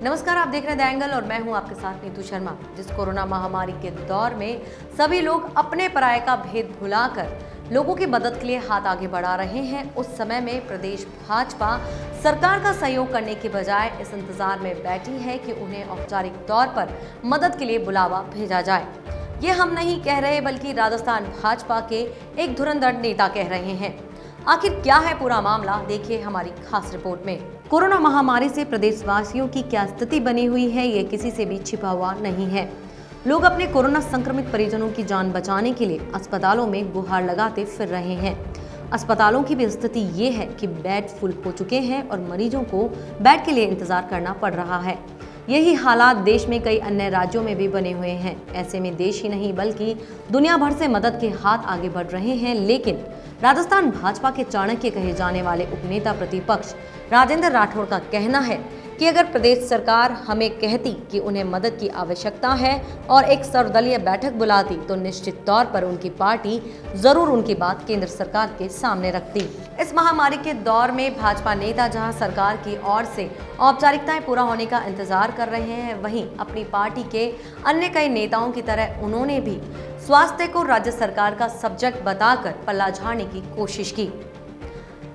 नमस्कार, आप देख रहे हैं द एंगल और मैं हूं आपके साथ नीतू शर्मा। जिस कोरोना महामारी के दौर में सभी लोग अपने पराये का भेद भुलाकर लोगों की मदद के लिए हाथ आगे बढ़ा रहे हैं, उस समय में प्रदेश भाजपा सरकार का सहयोग करने की बजाय इस इंतजार में बैठी है कि उन्हें औपचारिक तौर पर मदद के लिए बुलावा भेजा जाए। ये हम नहीं कह रहे बल्कि राजस्थान भाजपा के एक धुरंधर नेता कह रहे हैं। आखिर क्या है पूरा मामला, देखिए हमारी खास रिपोर्ट में। कोरोना महामारी से प्रदेशवासियों की क्या स्थिति बनी हुई है, ये किसी से भी छिपा हुआ नहीं है। लोग अपने कोरोना संक्रमित परिजनों की जान बचाने के लिए अस्पतालों में गुहार लगाते फिर रहे हैं। अस्पतालों की भी स्थिति ये है कि बेड फुल हो चुके हैं और मरीजों को बेड के लिए इंतजार करना पड़ रहा है। यही हालात देश में कई अन्य राज्यों में भी बने हुए हैं। ऐसे में देश ही नहीं बल्कि दुनिया भर से मदद के हाथ आगे बढ़ रहे हैं। लेकिन राजस्थान भाजपा के चाणक्य कहे जाने वाले उपनेता प्रतिपक्ष राजेंद्र राठौड़ का कहना है कि अगर प्रदेश सरकार हमें कहती कि उन्हें मदद की आवश्यकता है और एक सर्वदलीय बैठक बुलाती तो निश्चित तौर पर उनकी पार्टी जरूर उनकी बात केंद्र सरकार के सामने रखती। इस महामारी के दौर में भाजपा नेता जहां सरकार की ओर से औपचारिकताएं पूरा होने का इंतजार कर रहे हैं, वहीं अपनी पार्टी के अन्य कई नेताओं की तरह उन्होंने भी स्वास्थ्य को राज्य सरकार का सब्जेक्ट बताकर पल्ला झाड़ने की कोशिश की।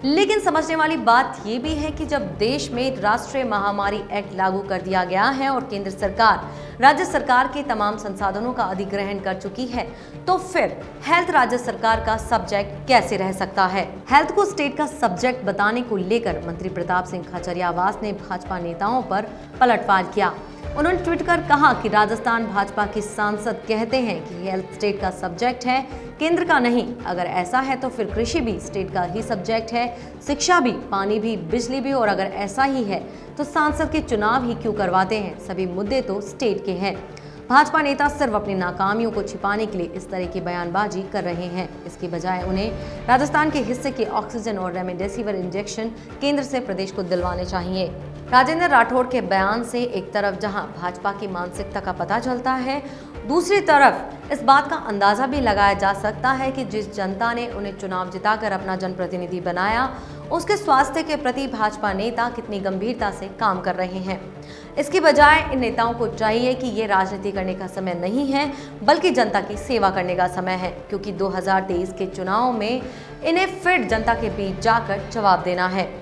लेकिन समझने वाली बात यह भी है कि जब देश में राष्ट्रीय महामारी एक्ट लागू कर दिया गया है और केंद्र सरकार राज्य सरकार के तमाम संसाधनों का अधिग्रहण कर चुकी है, तो फिर हेल्थ राज्य सरकार का सब्जेक्ट कैसे रह सकता है। हेल्थ को स्टेट का सब्जेक्ट बताने को लेकर मंत्री प्रताप सिंह खाचरियावास ने भाजपा नेताओं पर पलटवार किया। उन्होंने ट्वीट कर कहा कि राजस्थान भाजपा के सांसद कहते हैं कि हेल्थ स्टेट का सब्जेक्ट है, केंद्र का नहीं। अगर ऐसा है तो फिर कृषि भी स्टेट का ही सब्जेक्ट है, शिक्षा भी, पानी भी, बिजली भी। और अगर ऐसा ही है तो सांसद के चुनाव ही क्यों करवाते हैं, सभी मुद्दे तो स्टेट के हैं। भाजपा नेता सिर्फ अपनी नाकामियों को छिपाने के लिए इस तरह की बयानबाजी कर रहे हैं। इसकी बजाय उन्हें राजस्थान के हिस्से के ऑक्सीजन और रेमडेसिविर इंजेक्शन केंद्र से प्रदेश को दिलवाने चाहिए। राजेंद्र राठौड़ के बयान से एक तरफ जहां भाजपा की मानसिकता का पता चलता है, दूसरी तरफ इस बात का अंदाजा भी लगाया जा सकता है कि जिस जनता ने उन्हें चुनाव जिताकर अपना जनप्रतिनिधि बनाया, उसके स्वास्थ्य के प्रति भाजपा नेता कितनी गंभीरता से काम कर रहे हैं। इसकी बजाय इन नेताओं को चाहिए कि ये राजनीति करने का समय नहीं है बल्कि जनता की सेवा करने का समय है, क्योंकि 2023 के चुनाव में इन्हें फिर जनता के बीच जाकर जवाब देना है।